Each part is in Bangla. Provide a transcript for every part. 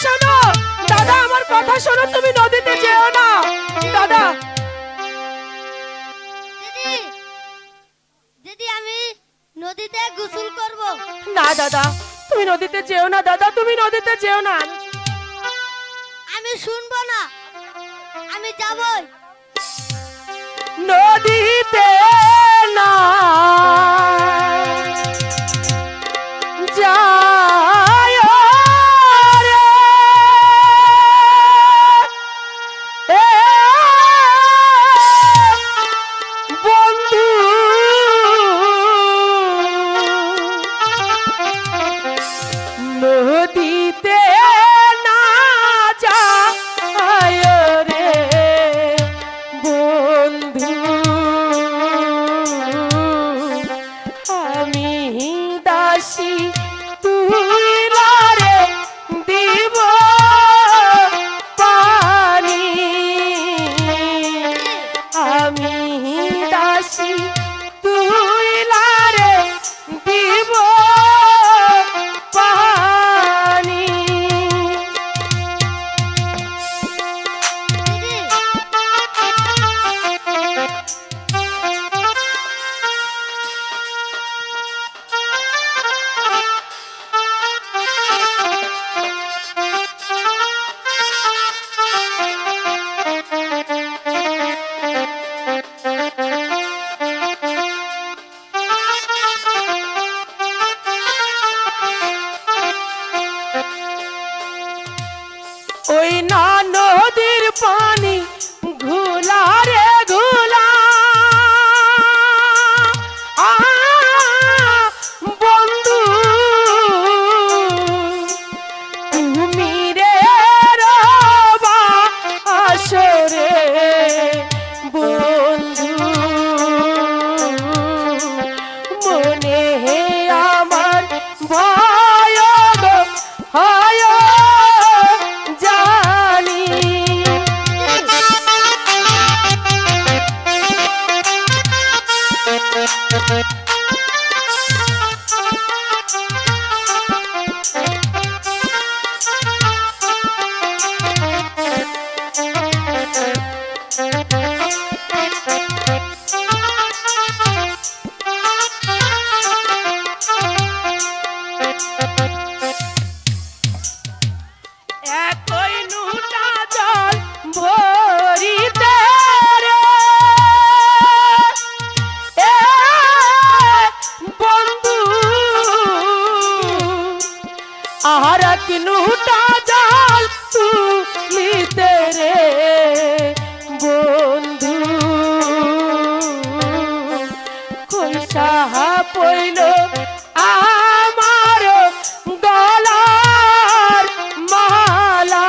শোনো দাদা, আমার কথা শোনো, তুমি নদীতে যেও না দাদা। দিদি, দিদি আমি নদীতে গোসল করব। না দাদা, তুমি নদীতে যেও না দাদা, তুমি নদীতে যেও না। আমি শুনবো না, আমি যাবই। নদীতে না যায় রে, বন্ধু নদীতে না যায় রে বন্ধু, আমি দাসী তুই লারে দিব পানি, আমি দাসী তুই লারে দিব পানি। দিদি, ওই না নদীর পানি ঘোলা রে ঘোলা, বন্ধু তুমি রে রবা আসরে বন্ধু, মনে আমার ভয় গো হয় জানি। একই নুটা জল ভরিতে রে বন্ধু, আর এক নুটা জল তুলিতে রে বন্ধু, কইসা পইল আমার গলার মালা।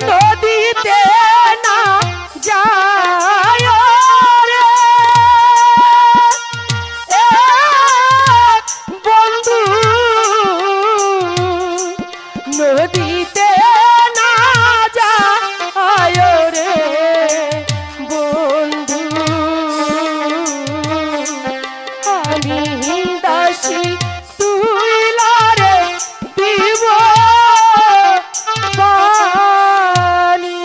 নদীতে না যায় রে বন্ধু, নদীতে না যায় রে বন্ধু, আমি দাসী তুই লারে দিব পানি।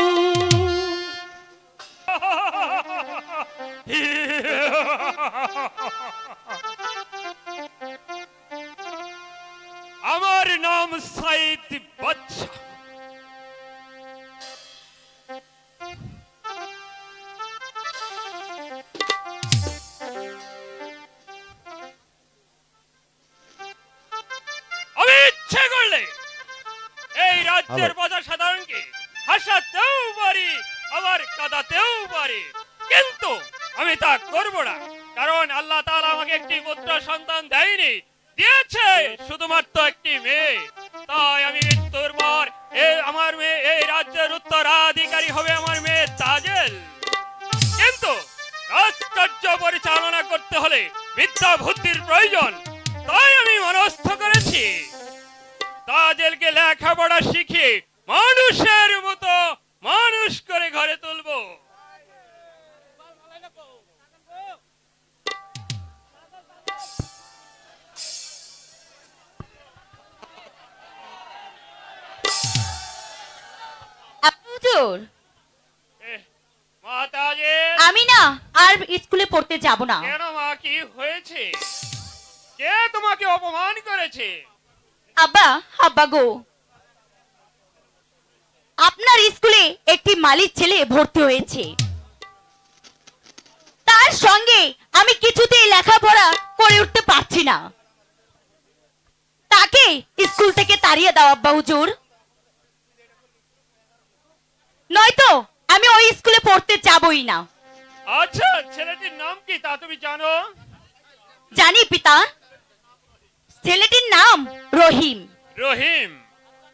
আমার নাম সাইদ বাদশা। আমি ইচ্ছে করলে এই রাজ্যের প্রজা সাধারণকে হাসাতেও পারি, আবার কাঁদাতেও পারি, কিন্তু আমি তা করব না। কারণ আল্লাহ তাআলা আমাকে একটি পুত্র সন্তান দেয়নি, দিয়েছে শুধুমাত্র একটি মেয়ে। তাই আমি মৃত্যুর পর আমার মেয়ে এই রাজ্যের উত্তরাধিকারী হবে আমার মেয়ে তাজেল। কিন্তু রাজকার্য পরিচালনা করতে হলে বিদ্যা বুদ্ধির প্রয়োজন। তাই আমি মনস্থ করেছি তাজেলকে লেখাপড়া শিখিয়ে মানুষের মতো মানুষ করে ঘরে তুলবো। হুজুর, মা তাজেল, আমি না আর স্কুলে পড়তে যাব না। কেন মা, কি হয়েছে? কে তোমাকে অপমান করেছে? আব্বা, আব্বা গো, আপনার স্কুলে একটি মালিক ছেলে ভর্তি হয়েছে। তার সঙ্গে আমি কিছুতেই লেখাপড়া করে উঠতে পারছি না। তাকে স্কুল থেকে তাড়িয়ে দাও আব্বা হুজুর, নয়তো আমি ওই স্কুলে পড়তে যাবই না। আচ্ছা, ছেলেটির নাম কি তা তুমি জানো? জানি পিতা, ছেলেটির নাম রহিম। রহিম?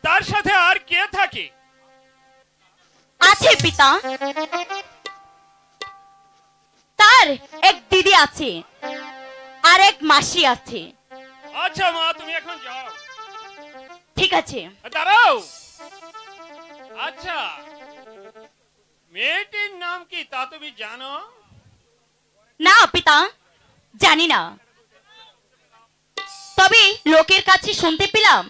তার সাথে আর কে থাকে? আছে পিতা, তার এক দিদি আছে আর এক মাসি আছে। আচ্ছা মা, তুমি এখন যাও। ঠিক আছে। দাঁড়াও। আচ্ছা, মেয়েটির নাম কি তা তুমি জানো? না পিতা, জানি না, তবে লোকের কাছে শুনতে পেলাম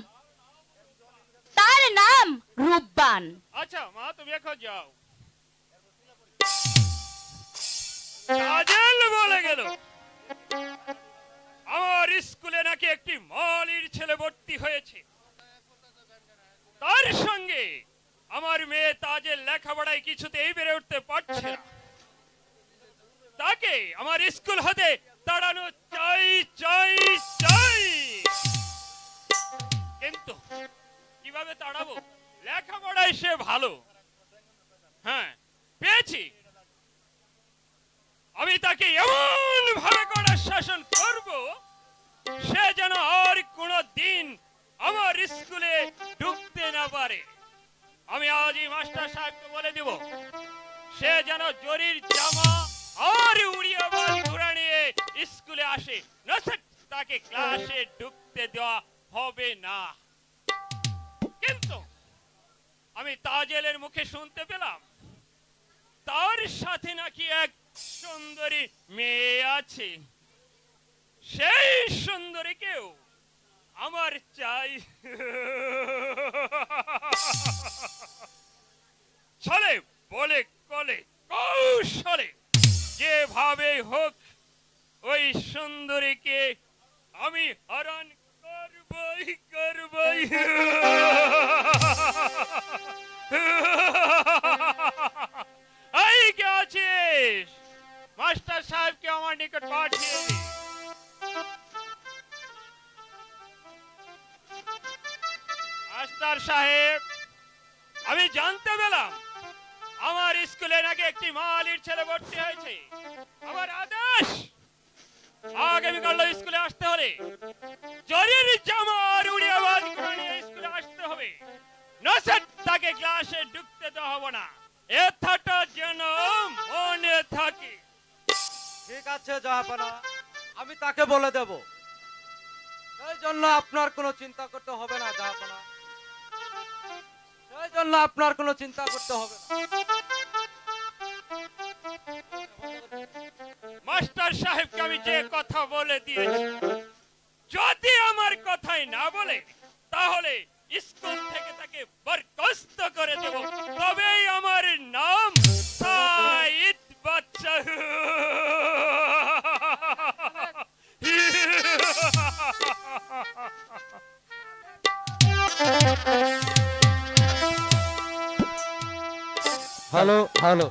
তার নাম রূপবান। আচ্ছা মা, তুমি এখন যাও। তাজেল বলে গেল আমার স্কুলে নাকি একটি মালির ছেলে ভর্তি হয়েছে। তার সঙ্গে আমার মেয়ে তাজেল লেখাপড়ায় কিছুতেই বেড়ে উঠতে পারছে না। তাকে আমার স্কুল হতে তাড়ানো চাই চাই চাই। কিন্তু কিভাবে তাড়াবো? লেখাপড়ায় সে ভালো। হ্যাঁ, পেয়েছি। আমি তাকে এমন ভাবে কড়া শাসন করব সে যেন আর কোনো দিন আমার স্কুলে ঢুকতে না পারে। আমি আজই মাস্টার সাহেবকে বলে দিব সে যেন জরির জামা আর উড়িয়া বাল ঘোড়া নিয়ে স্কুলে আসে, নচেৎ তাকে ক্লাসে ঢুকতে দেওয়া হবে না। কিন্তু আমি তাজেলের মুখে শুনতে পেলাম তার সাথে নাকি এক সুন্দরী মেয়ে আছে। সেই সুন্দরীকেও আমার চাই। ছলে বলে কলে কৌশলে যেভাবে হোক ওই সুন্দরীকে আমি হরণ করবই করবই। এই কে আছিস? মাস্টার সাহেবকে আমার নিকট পাঠিয়ে দি। মাস্টার সাহেব, আমি জানতে পেলাম আমার স্কুলে নাকি একটি মালির ছেলে ভর্তি হয়েছে। আমার আদেশ, আগামীকাল স্কুলে আসতে হলে জরির জামা আর উড়িয়া বাজ নিয়ে স্কুলে আসতে হবে, নচেৎ তাকে ক্লাসে ঢুকতে দেওয়া হবে না। এথাটা যেন মনে থাকে। ঠিক আছে জাহাপনা, আমি তাকে বলে দেব। সেই জন্য আপনার কোনো চিন্তা করতে হবে না জাহাপনা, সেই জন্য আপনার কোনো চিন্তা করতে হবে না। মাস্টার সাহেবকে আমি যে কথা বলে দিয়েছি, যদি আমার কথাই না বলে তাহলে স্কুল থেকে তাকে বরখাস্ত করে দেব। তবেই আমার নাম সাইদ বাচ্চা। Hello hello.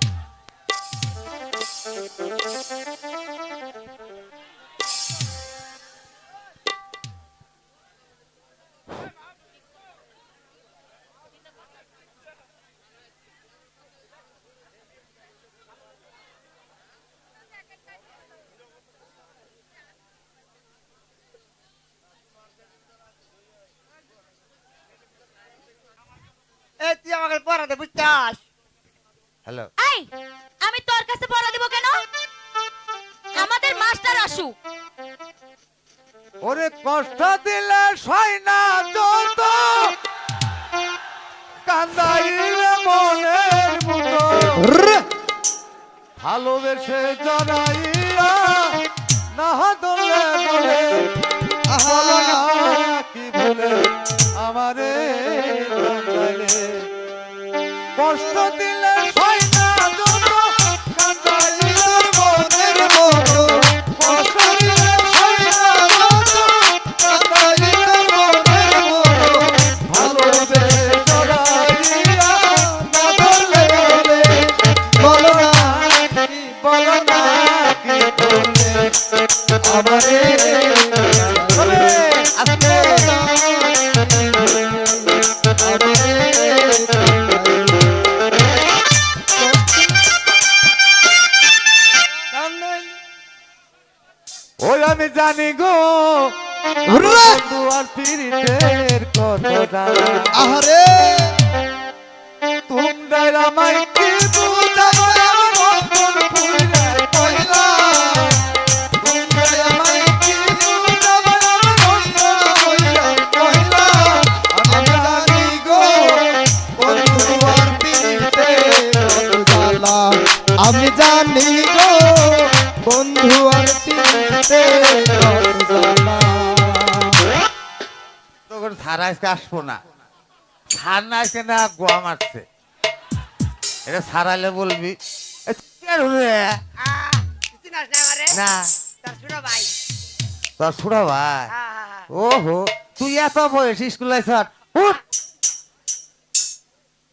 পড়া দে বুঝছাস? হ্যালো এই আমি তোর কাছে পড়া দিব কেন? আমাদের মাস্টার আসুক। ওরে কষ্ট দিলে সয় না যত কান্দাইলে মনের মতো ভালোবেসে জড়াইয়া না দলে বলে বলো না কি ভুলে আমারে কান্দাইলে কষ্ট দিলে সয় না যত কান্দাইলে মনের মতো কষ্ট দিলে সয় না যত কান্দাইলে মনের মতো ভালোবেসে জড়াইয়া না দলে বলে বলো না কি বলে আমারে বলে আজকে ওই আমি জানি গো বন্ধু আর পীড়িতের কথা আহারে তোমরা আমায় কি বুঝাবে আমার অন্তর পুরে কইলা তোমরা আমায় কি বুঝাবে আমার অন্তর পুরে কইলা আমি জানি গো বন্ধু আর পীড়িতের কথা আমি জানি গো বন্ধু আর পীড়িতের কথা তোর ধারা আজকে আসবো না ছাড় না আজকে না গোয়া মারছে এটা ছাড়ালে বলবি এ কে রে? চিনাস না আমারে? না তার ছোট ভাই। তোর ছোট ভাই হ্যাঁ। ওহো তুই এত বয়স স্কুলে স্যার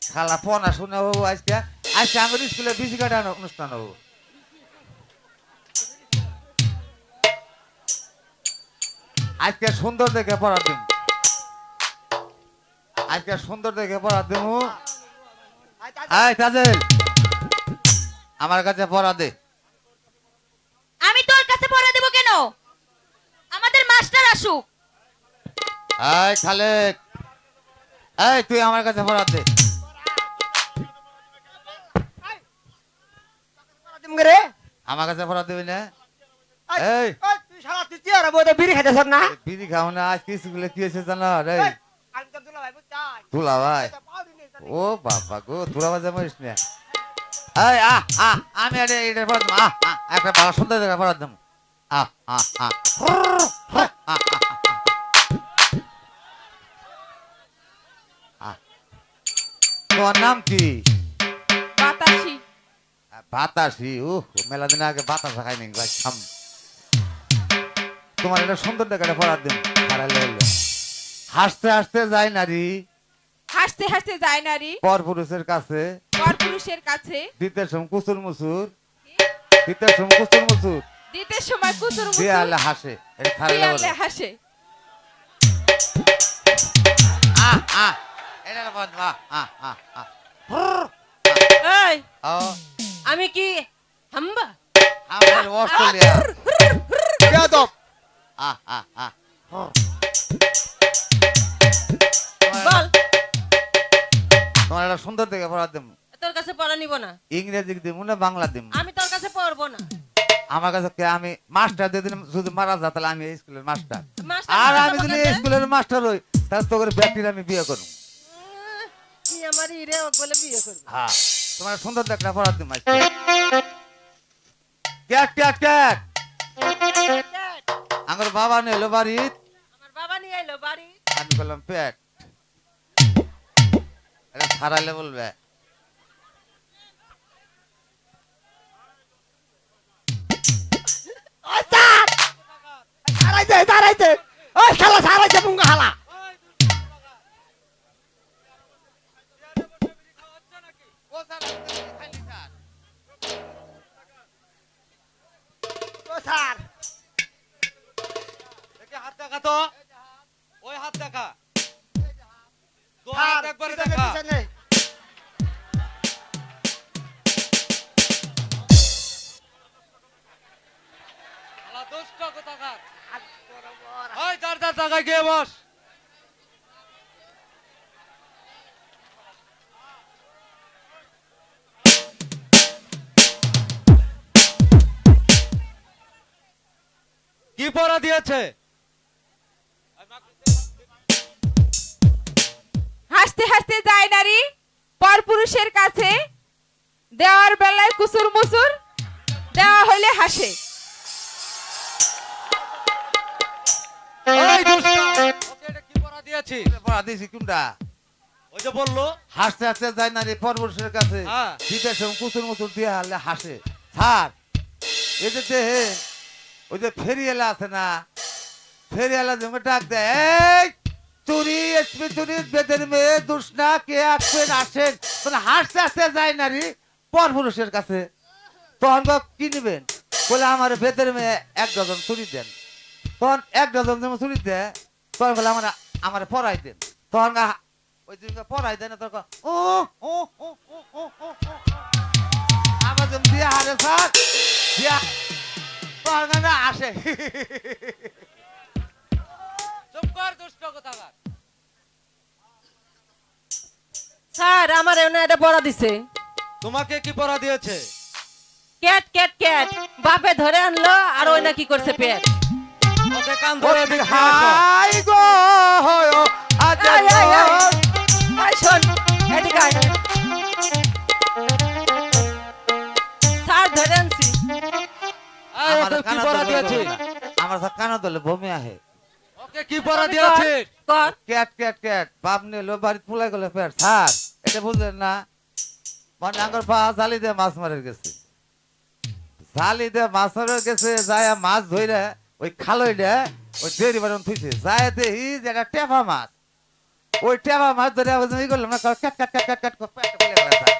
খালা পড়া শুনে হবো আজকে আজকে আমার স্কুলে বিসি কাটানো অনুষ্ঠান হবো আজকে সুন্দর দেখে পড়া দিন আজকে সুন্দর দেখে পড়া দিব আয় তাজেল আমার কাছে পড়া দে আমি তোর কাছে পড়া দিব কেন? আমাদের মাস্টার আসুক। আয় খালেক এই তুই আমার কাছে পড়া দে দিম রে। আমার কাছে পড়া দিবি না এই এই তুই শালা তুই চেয়ারে বসে বিড়ি খাইতেছ না? বিড়ি খাও না আজকে স্কুলে কি হয়েছে জানো রে আমি তো দুলা ভাই বুঝছাস? তুলা ভাই ও বাবা গো তুলা বাজে মরিস না এই আমি এটা পড়া দেবো একটা ভালো সুন্দর জায়গা পড়া দেবো তোমার নাম কি? বাতাসি। বাতাসি ও মেলা দিন আগে বাতাস খাই নি ভাই থাম তোমার এটা সুন্দর জায়গাটা পড়া দেবো হাসতে হাসতে যায় নারী হাসতে হাসতে যায় নারী পর পুরুষের কাছে পরপুরুষের কাছে দিতে সম কুসুর মুসুর দিতে সম কুসুর মুসুর দিতে সময় কুতুর দেয়ালে হাসে এটা ছাড়লে বলে মুখে হাসে। এটা বন্ধ এই ও আমি কি হাম্বা? আমার অস্ট্রেলিয়া বেয়াদব। বল তোমার একটা সুন্দর দেখে পড়া দেব তোর কাছে পড়া নিব না। ইংরেজি দিব না বাংলা দিব আমি তোর কাছে পড়বো না। আমার কাছে কে আমি মাস্টার যেদিন যদি মারা যা তাহলে আমি এই স্কুলের মাস্টার মাস্টার আর মারা আমি যাবো যদি কাছে? এই স্কুলের মাস্টার হই তাহলে তোর ব্যক্তির আমি বিয়ে করব কি আমার ইরে বলে বিয়ে করবে? হ্যাঁ তোমার সুন্দর দেখটা পড়া দিব ক্যাট ক্যাট ক্যাট আমার বাবা নিলো বাড়ি আমার বাবা নিয়ে এলো বাড়ি। আমি বললাম পেট এটা ছাড়াইলে বলবে দাঁড়াইতে ওই শালা সারাইছে মুঙ্গা হালা। ও স্যার হাত দেখা তো ওই হাত দেখা তো স্যার, হাত একবারে পিছনে, দেখা পিছনে। শালা দুষ্ট কোথাকার আর বরাবর। ওই তার টাকা গিয়ে বস পড়া দিয়েছে? হাসতে হাসতে যায় নারী পরপুরুষের কাছে, দেওয়ার বেলায় কুসুর মুসুর, দেওয়া হইলে হাসে। এই দুষ্টা, ওকে এটা কি পড়া দিয়েছি? পড়া দিয়েছি কোনটা? ওই যে বললো হাসতে হাসতে যায় নারী পরপুরুষের কাছে, হ্যাঁ। দিতে সময় কুচুর মুচুর দিয়ে হারলে হাসে। স্যার এই যে দেখেন, ওই যে ফেরিয়ালা আছে না, ফেরিয়ালা যেমন ডাক দেয়, এই চুরি এসপি চুরি বেদের মেয়ে দুষ্ণা কে আসবেন আসেন, মানে হাসতে হাসতে যায় নারী পরপুরুষের কাছে। তখন কি নিবেন? বলে আমার বেদের মেয়ে 1 ডজন চুরি দেন। তখন 1 ডজন যেমন চুরি দেয়, তখন বলে আমার পড়াই দেন। তখন ওই দিন পড়াই দেয় না, তখন ও ও ও ও ও ও আমার যেমন দিয়ে হারে স্যার দিয়া তখন আসে। চুপ কর দুষ্ট কোথাকার। স্যার আমার এনে এটা পড়া দিছে। তোমাকে কি পড়া দিয়েছে? ক্যাট ক্যাট ক্যাট, বাপে ধরে আনলো আর ওই না কি করছে পেট। ওকে কান ধরে দিকে হাই গো হয় আজ আয়, আয়, আয়। আয় শোন, এদিকে আয়। স্যার ধরে আনছি। ওকে কি পড়া দিয়েছে? আমার কানা দলে বমি আহে। ওকে কি পড়া দিয়েছে? কর। ক্যাট ক্যাট ক্যাট, বাপ নিলো বাড়ি ফুলাই গেলে পেট। স্যার এটা বুঝলেন না, মানে আঙ্গর পা জালি দিয়ে মাছ মারে গেছে, জালি দিয়ে মাছ মারে গেছে, যায় মাছ ধরে ওই খালইটা ওই দেরি বারণ থুইছে, যায় দেখি যে একটা টেপা মাছ, ওই টেপা মাছ ধরে ই করলাম না, cat cat cat cat cat পেট ফুলে গেল স্যার।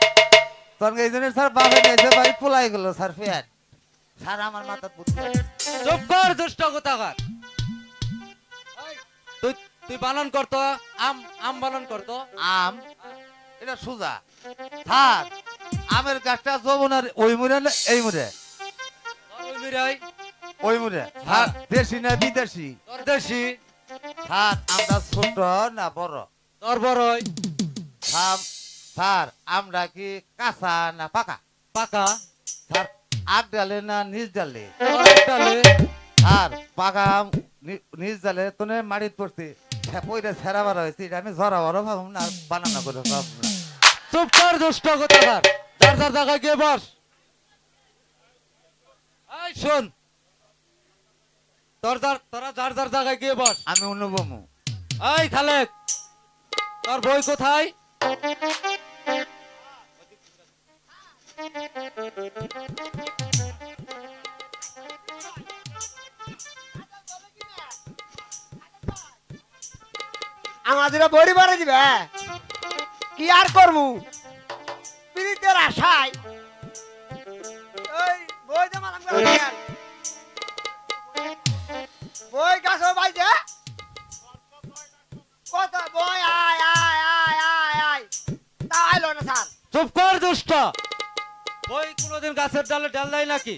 তখন এই জন্য স্যার বাপে নিয়েছে বাড়ি ফুলাই গেল স্যার পেট। স্যার আমার মাথা বুদ্ধি। চুপ কর দুষ্ট কোথাকার। তুই তুই বানান করতো, আম বানান করতো। আম এটা সোজা স্যার, আমের গাছটা যৌবনের ওই মুড়ে না এই মুড়ে? ওই মিরাই ওই মুড়ে স্যার, দেশি না বিদেশি? তোর দেশি। স্যার আমরা ছোট না বড়? তোর বড়ই। স্যার আমরা কি কাঁচা না পাকা? পাকা। স্যার আগ ডালে না নিচ ডালে? তোর ডালে। স্যার পাকা আম নিচ ডালে তো মাটিত পড়ছে, পয়রা ছেঁড়া বার হয়েছে, এটা আমি ঝরা বড় ভাবুন না, বানানো করে ভাবুন না। চুপ কর দুষ্ট কোথাকার। যার যার জায়গায় গিয়ে বস। এই শোন, তোরা যার যার জায়গায় গিয়ে বস। আমি অনুপম। এই খালেক, তোর বই কোথায়? আমাদের বড়ি বাড়ি দিবে, কি আর করবো পীড়িতের আশায়। ওই বই জমা বই গাছ বাইছে কত বই, আয় আয় আয় আয় আয়, তা আইলো না স্যার। চুপ কর দুষ্ট। বই কোনোদিন গাছের ডালে ডাল দেয় নাকি?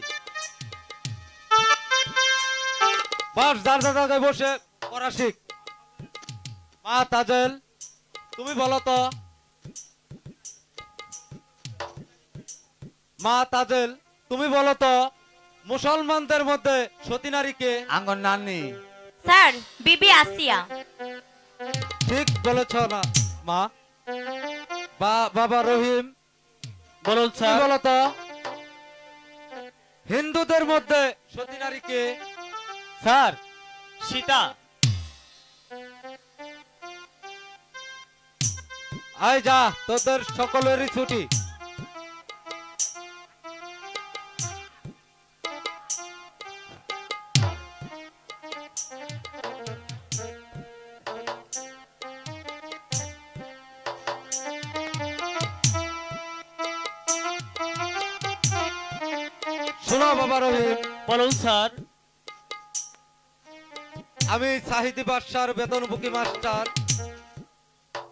বস, যার যার জায়গায় বসে পড়া শিখ। মা তাজেল, তুমি বলো তো। মা তাজেল, তুমি বলো তো, মুসলমানদের মধ্যে সতী নারীকে? আঙ্গন নানি। স্যার বিবি আসিয়া। ঠিক বলেছ না মা। বাবা রহিম, বলুন তুমি স্যার। বলো তো, হিন্দুদের মধ্যে সতী নারীকে? স্যার সীতা। আয় যা, তোদের সকলেরই ছুটি। শোনো বাবা রহিম। বলুন স্যার। আমি সাহিদি বাদশার বেতনভোগী মাস্টার।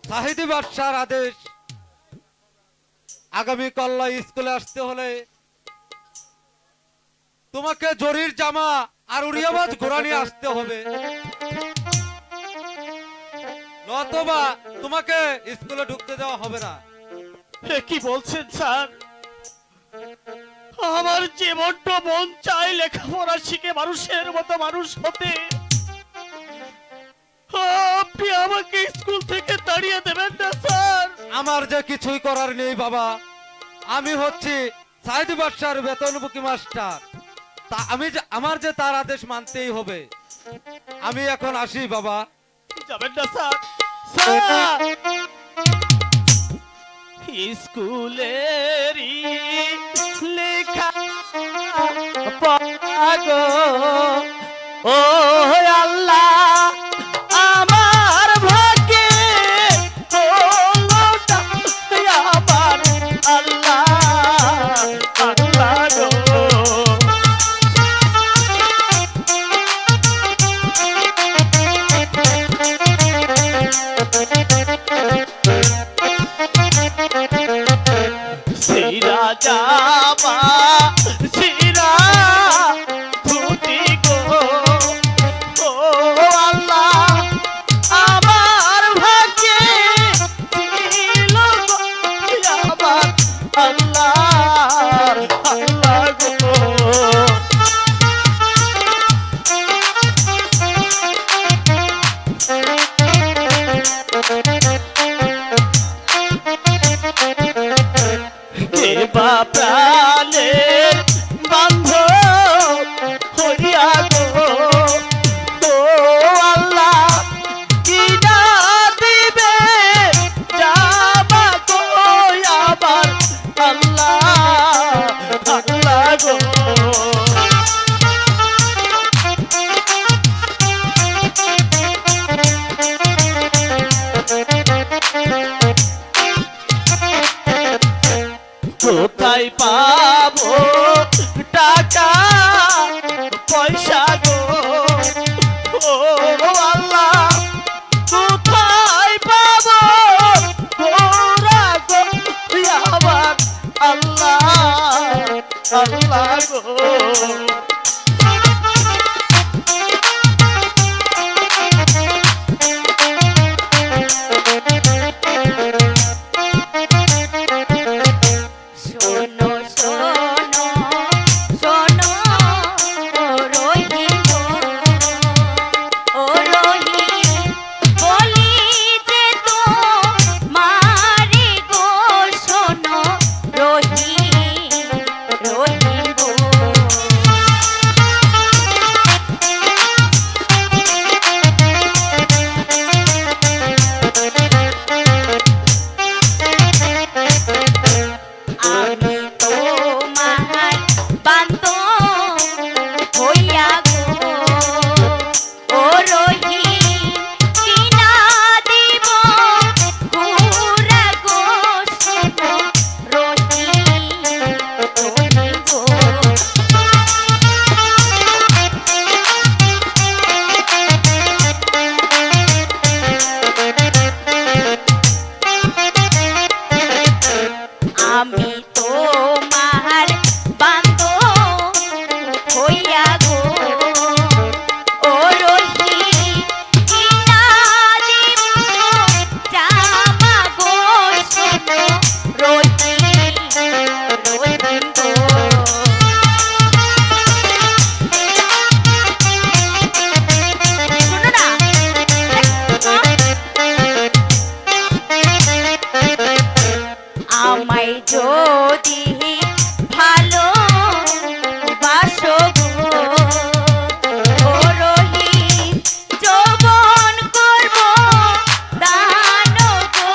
সাহিদি বাদশার আদেশ, আগামী কল্লা স্কুলে আসতে হলে তোমাকে জরির জামা আর উড়িয়াবাজ ঘোড়া নিয়ে আসতে হবে, নতবা তোমাকে স্কুলে ঢুকতে দেওয়া হবে না। কি বলছেন স্যার? আমার যে বড্ড মন চাই লেখাপড়া শিখে মানুষের মতো মানুষ হতে। আপনি আমাকে স্কুল থেকে তাড়িয়ে দেবেন না স্যার। আমার যে কিছুই করার নেই বাবা, আমি হচ্ছি সাইদ বাদশার বেতনভোগী মাস্টার। তা আমার যে তার আদেশ মানতেই হবে। আমি এখন আসি বাবা। যাবেন না স্যার। স্যার স্কুলেরই লেখা পাগো ও আল্লাহ আমার ভাগ্যে হলো না আবার আল্লাহ আল্লাহ গো। সিরা জামা সিরা ধুতি গো ও আল্লাহ আমার ভাগ্যে ছিল গো আমার আল্লাহ আল্লাহ গো। দেবা প্রাণের বান্ধব হইয়া গো ও আল্লাহ কি না দিবে যাবা গো আবার আল্লাহ আল্লাহ গো। কোথায় পাবো টাকা পয়সা গো ও আল্লাহ কোথায় পাবো গোরা গো আবার আল্লাহ আল্লাহ গো। শোনো শোনো শোনো ও রহিম গো, ও রহিম বলি যে তোমারে গো, শোনো রহিম রহিম গো। আমি তোমার বান্ধব হইয়া গো ও রহিম কি না দিব ঘুরা গো, শোনো রহিম রহিম গো। আমি তোমার বান্ধব হইয়া গো ও রহিম কি না দিব জামা গো, শোনো রহিম রহিম গো। শোনো না আমায় যদি ভালো বাসো গো ও রহিম যৌবন করব দান গো,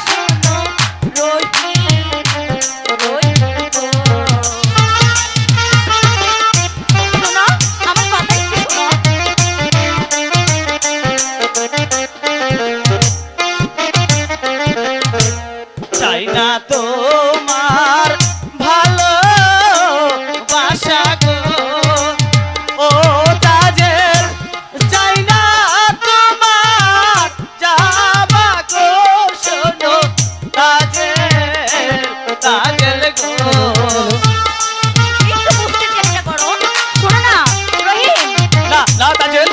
শোনো রহিম রহিম গো। শোনো আমার কথা একটু শোনো। চাই না তোমার ভালো বাসা গো ও তাজের, চাই না তোমার যাবা গো শোনো তাজের তাজের গো। একটু বুঝতে চেষ্টা করো। শোনো না রহিম, না না তাজেল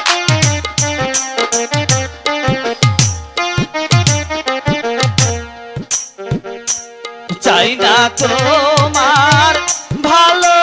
চাই না তোমার ভালো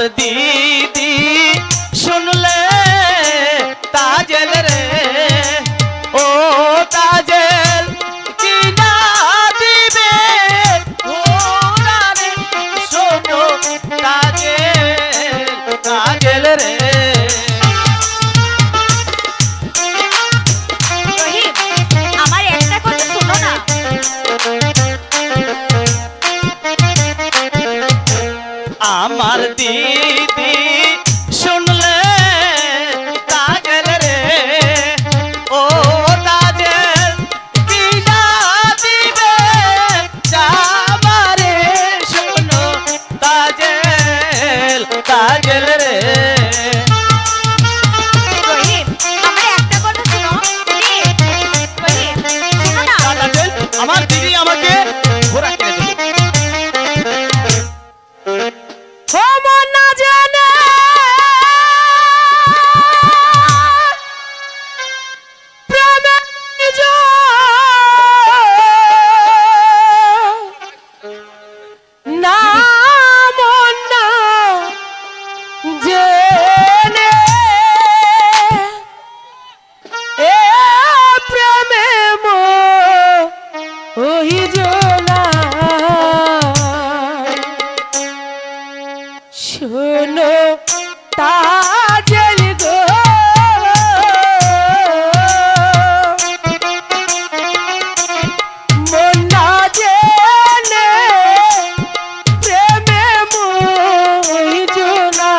আমার দিদি শুনলে তাজেল রে, ও তাজেল কিনা দিবে ওরা রে, শোনো তাজেল, তাজেল রে। রহিম, আমার একটা কথা শোনো না। আমার দিদি শুনলে তাজেল রে, ও তাজেল কিনা দিবে যাবারে, শোনো তাজেল, তাজেল রে। রহিম, আমার একটা কথা শোনো। প্লিজ, রহিম, শোনো না। তাজেল, আমার দিদি আমাকে ঘোড়া কিনে দেবে। ও মন না জানে প্রেমের না মন না জেনে এ প্রেমে ওই জোলা শোনো তাজেল গো, মন না জেনে প্রেমে মইজনা।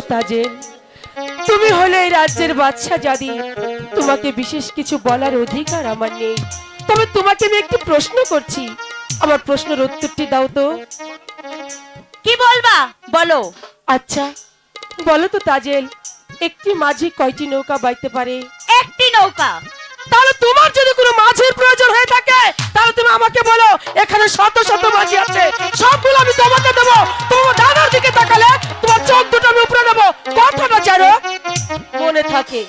তাজেল, তুমি হলে এই রাজ্যের বাদশা জাদি, তোমাকে বিশেষ কিছু বলার অধিকার আমার নেই। তবে তোমাকে আমি একটি প্রশ্ন করছি, আমার প্রশ্নের উত্তরটি দাও তো। কি বলবা বলো। আচ্ছা বলো তো তাজেল, একটি মাঝি কয়টি নৌকা বাইতে পারে? একটি নৌকা। তাহলে তোমার যদি কোনো মাঝির প্রয়োজন হয়ে থাকে তাহলে তুমি আমাকে বলো, এখানে শত শত মাঝি আছে, সবগুলো আমি তোমাকে দেবো। তোমার দাদার দিকে তাকালে তোমার চোখ দুটো আমি উপরে নেবো, কথাটা জানো মনে থাকে।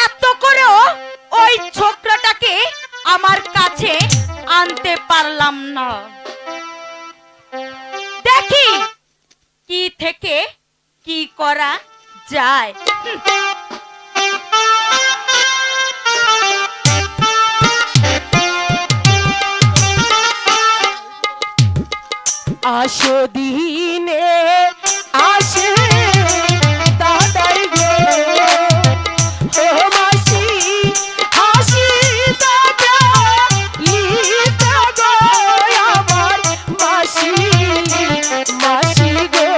এত করেও ওই ছোকরাটাকে আমার কাছে আনতে পারলাম না। দেখি কি থেকে কি করা যায়। আসো দিনে আসে দাদাই গো, ও মাসি হাসি দাদা লিতা গো, আমার মাসি মাসি গো।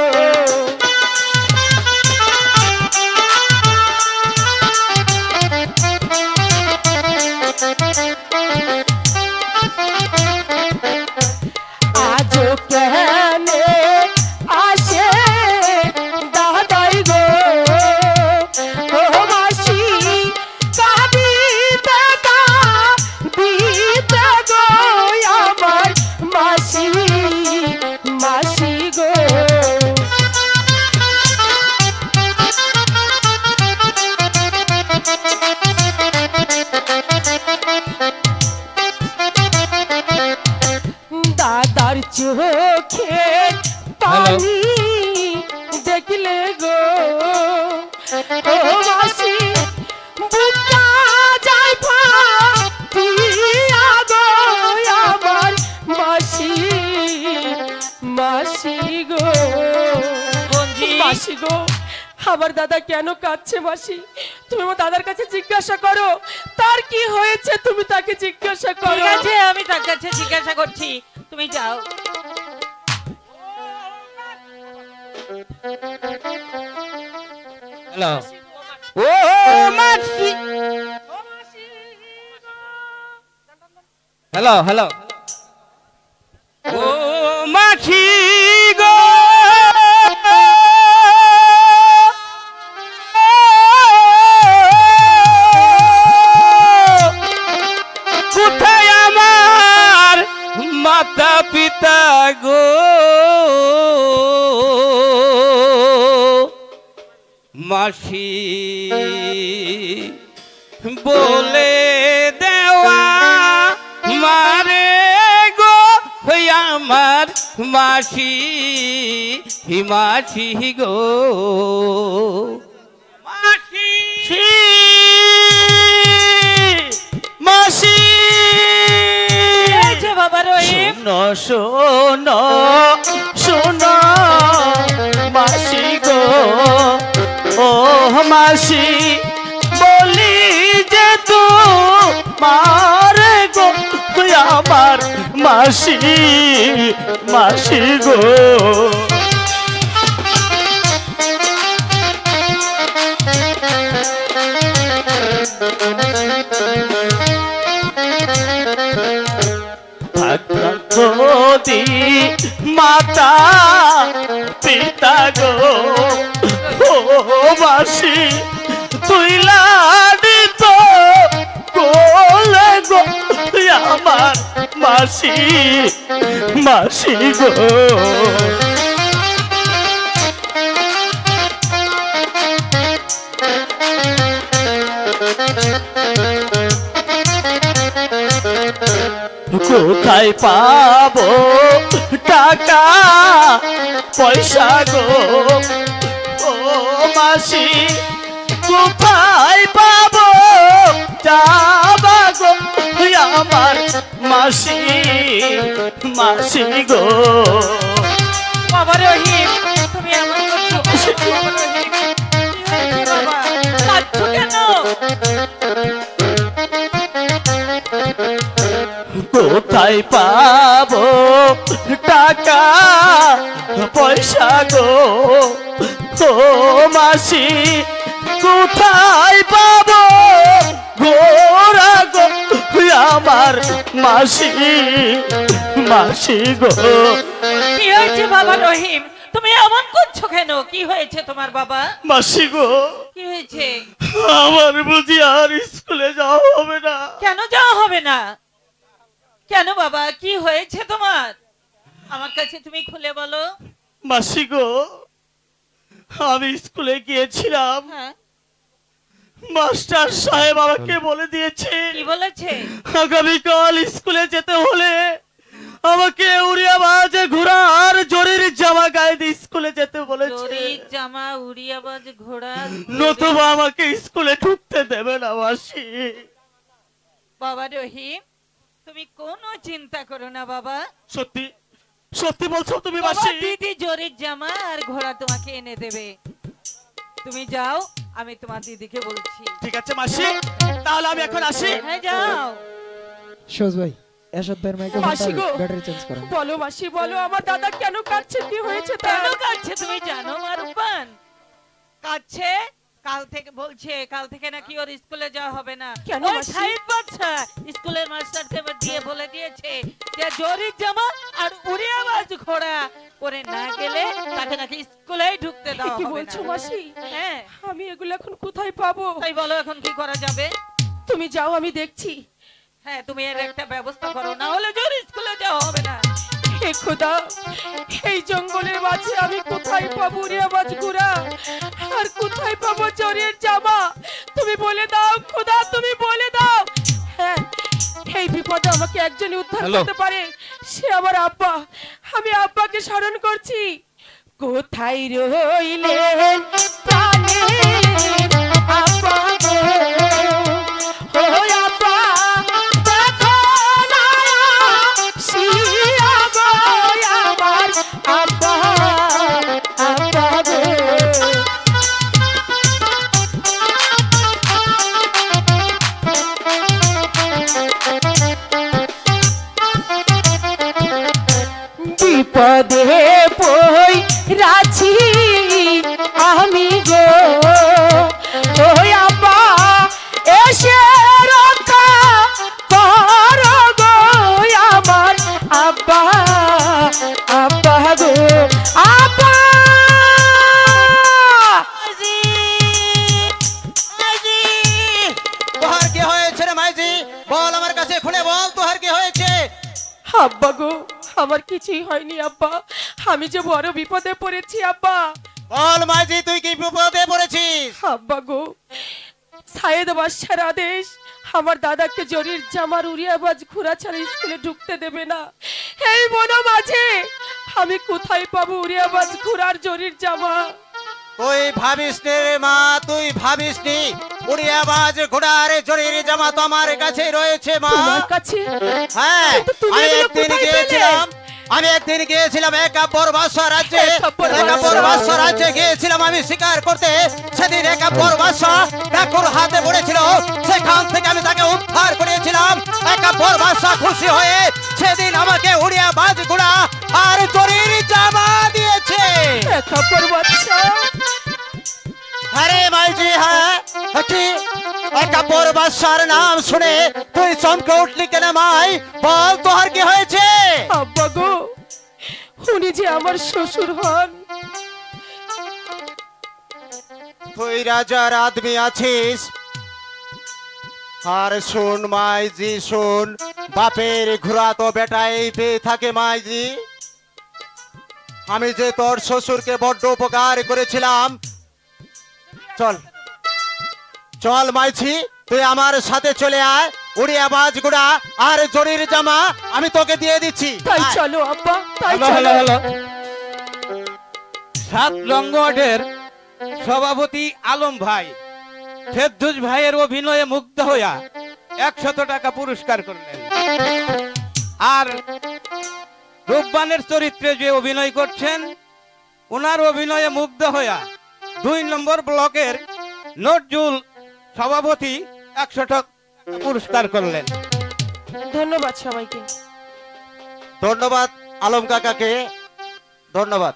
আজো কেনে আসে দাদাই গো, ও মাসি কাঁদিতে কাঁদিতে গো, আমার মাসি মাসি গো। দাদার চোখে পানি দেখলে গো, ও মাসি বুকটা যায় ফাটিয়া গো, আমার মাসি মাসি গো। মাসি গো, আমার দাদা কেন কাঁদছে মাসি? তুমি আমার দাদার কাছে জিজ্ঞাসা করো, তার কি হয়েছে তুমি তাকে জিজ্ঞাসা করো। ঠিক আছে, আমি তার কাছে জিজ্ঞাসা করছি, তুমি যাও। হ্যালো, ও মাসি, হ্যালো, হ্যালো, ও মাছি গো, কোথায় আমার মাতা পিতা গো, মাসি বলে দেওয়া মারে গো, আমার মাসি মাসি গো, মাসি মাসি বাবা রহিম, শোনো শোনো মাসি গো, ও মাসি বলি যে তু মার গো, আমার মাসি মাসি গো। যদি মাতা পিতা গো, ও মাসি তুইলা দিত কোলে গো, আমার মাসি মাসি গো। কোথায় পাবো টাকা পয়সা গো, ও মাসি কোথায় পাবো যাবা গো, আমার মাসি মাসি গো। বাবা রহিম, তুমি এমন করছো। বাবা রহিম, কি হয়েছে বাবা? কাঁদছো কেন? কোথায় পাবো টাকা পয়সা গো ও মাসি কোথায় পাবো গোরা গো আমার মাসি মাসি গো। কি হয়েছে বাবা রহিম, তুমি এমন করছো কেন? কি হয়েছে তোমার বাবা? মাসি গো কি হয়েছে? আমার বুঝি আর স্কুলে যাওয়া হবে না। কেন যাওয়া হবে না? কেন বাবা, কি হয়েছে তোমার? আমার কাছে তুমি খুলে বলো। মাসি গো আমি স্কুলে গিয়েছিলাম, হ্যাঁ, মাস্টার সাহেব আমাকে বলে দিয়েছে কি বলেছে? আগামীকাল স্কুলে যেতে হলে আমাকে উড়িয়া বাজে ঘোড়া আর জরির জামা গায়ে দিয়ে স্কুলে যেতে বলেছে, জরির জামা উড়িয়াবাজ ঘোড়া, নতুবা আমাকে স্কুলে ঢুকতে দেবে না মাসি। বাবা রহিম তুমি কোনো চিন্তা করো না বাবা। সত্যি সত্যি বলছো তুমি বাবা, মাসি? দিদি জরির জামা আর ঘোড়া তোমাকে এনে দেবে। তুমি যাও, আমি তোমার দিদিকে বলছি। ঠিক আছে মাসি, তাহলে আমি এখন আসি। হ্যাঁ যাও। সোজ ভাই এসব বের মাইকে মাসি গো, ব্যাটারি চেঞ্জ করেন। বলো মাসি বলো, আমার দাদা কেন কাঁদছে? কি হয়েছে কেন তার? কাঁদছে তুমি জানো মারুপান? কাঁদছে কাল থেকে, বলছে কাল থেকে নাকি ওর স্কুলে যাওয়া হবে না। কেন ওই মাসি? সাইড বাচ্চা স্কুলের মাস্টারকে দিয়ে বলে দিয়েছে যে জরির জামা আর উড়িয়াবাজ ঘোড়া পরে না গেলে তাকে নাকি স্কুলেই ঢুকতে দেওয়া কি হবে বলছো না। মাসি? হ্যাঁ, আমি এগুলো এখন কোথায় পাবো? তাই বলো এখন কি করা যাবে? তুমি যাও, আমি দেখছি। হ্যাঁ, তুমি এর একটা ব্যবস্থা করো, না হলে জোর স্কুলে যাওয়া হবে না। হে খোদা, এই জঙ্গলের মাঝে আমি কোথায় পাবো রিয়াবাজ ঘোড়া আর কোথায় পাবো জরির জামা? তুমি বলে দাও খোদা, তুমি বলে দাও। হ্যাঁ, এই বিপদে আমাকে একজনই উদ্ধার করতে পারে, সে আমার আব্বা। আমি আব্বাকে স্মরণ করছি। কোথায় রইলেন প্রাণের আব্বা গো, ও আব্বা দেখো না শিয়া গো আমার আব্বা, আব্বা গো। বিপদে পই রাছি আমি গো, ও আব্বা এসে রক্ষা করো গো আমার আব্বা, আব্বা গো আব্বা। তোহার কি হয়েছে রে মাইজি? বল আমার কাছে খুলে বল, তোহার কি হয়েছে? আব্বা গো আমার কিছুই হয়নি আব্বা, আমি যে বড় বিপদে পড়েছি আব্বা। বল মাইজি তুই কি বিপদে পড়েছিস? আব্বা গো, সায়েদ বাদশার আদেশ আমার দাদাকে জরির জামার উড়িয়াবাজ ঘোড়া ছাড়া স্কুলে ঢুকতে দেবে না। এই বন মাঝে আমি কোথায় পাবো উড়িয়াবাজ ঘোড়ার জরির জামা? তুই ভাবিস নে রে মা, তুই ভাবিস নি। উড়িয়াবাজ ঘোড়ার জরির জামা তো আমার কাছে রয়েছে মা। তোমার কাছে? হ্যাঁ, কিন্তু তুমি আমি এগুলো একদিন কোথায় পেলে? গিয়েছিলাম, আমি একদিন গিয়েছিলাম একাব্বর বাদশাহ রাজ্যে। একাব্বর একাব্বর বাদশাহ। বাদশাহ রাজ্যে গিয়েছিলাম আমি শিকার করতে। সেদিন একাব্বর বাদশাহ ডাকুর হাতে পড়েছিল, সেখান থেকে আমি তাকে উদ্ধার করেছিলাম। একাব্বর বাদশাহ খুশি হয়ে সেদিন আমাকে উড়িয়াবাজ ঘোড়া আর জরির জামা দিয়েছে। একাব্বর বাদশা? আরে মাইজি, হ্যাঁ কি একাব্বর বাদশার নাম শুনে তুই চমকে উঠলি কেন মাই? বল তোহার কি হয়েছে? আব্বা গো, উনি যে আমার শ্বশুর হন। তুই রাজার আদমি আছিস, আর শোন মাইজি শোন, বাপের ঘোড়া তো বেটাই পেয়ে থাকে মাইজি। আমি যে তোর শ্বশুরকে বড্ড উপকার করেছিলাম, চল চল মাইজি তুই আমার সাথে চলে আয়। উড়িয়াবাজ ঘোড়া আর জরির জামা আমি তোকে দিয়ে দিচ্ছি। তাই আয়। চলো আব্বা, তাই হ্যালো চলো। হ্যালো হ্যালো, 7 নং ওয়ার্ডের সভাপতি আলম ভাই ফেরদৌস ভাইয়ের অভিনয়ে মুগ্ধ হইয়া 100 টাকা পুরস্কার করলেন। আর রূপবানের চরিত্রে যে অভিনয় করছেন, ওনার অভিনয়ে মুগ্ধ হইয়া 2 নম্বর ব্লকের নজরুল সভাপতি 100 টাকা পুরস্কার করলেন। ধন্যবাদ সবাইকে। ধন্যবাদ আলম কাকাকে, ধন্যবাদ।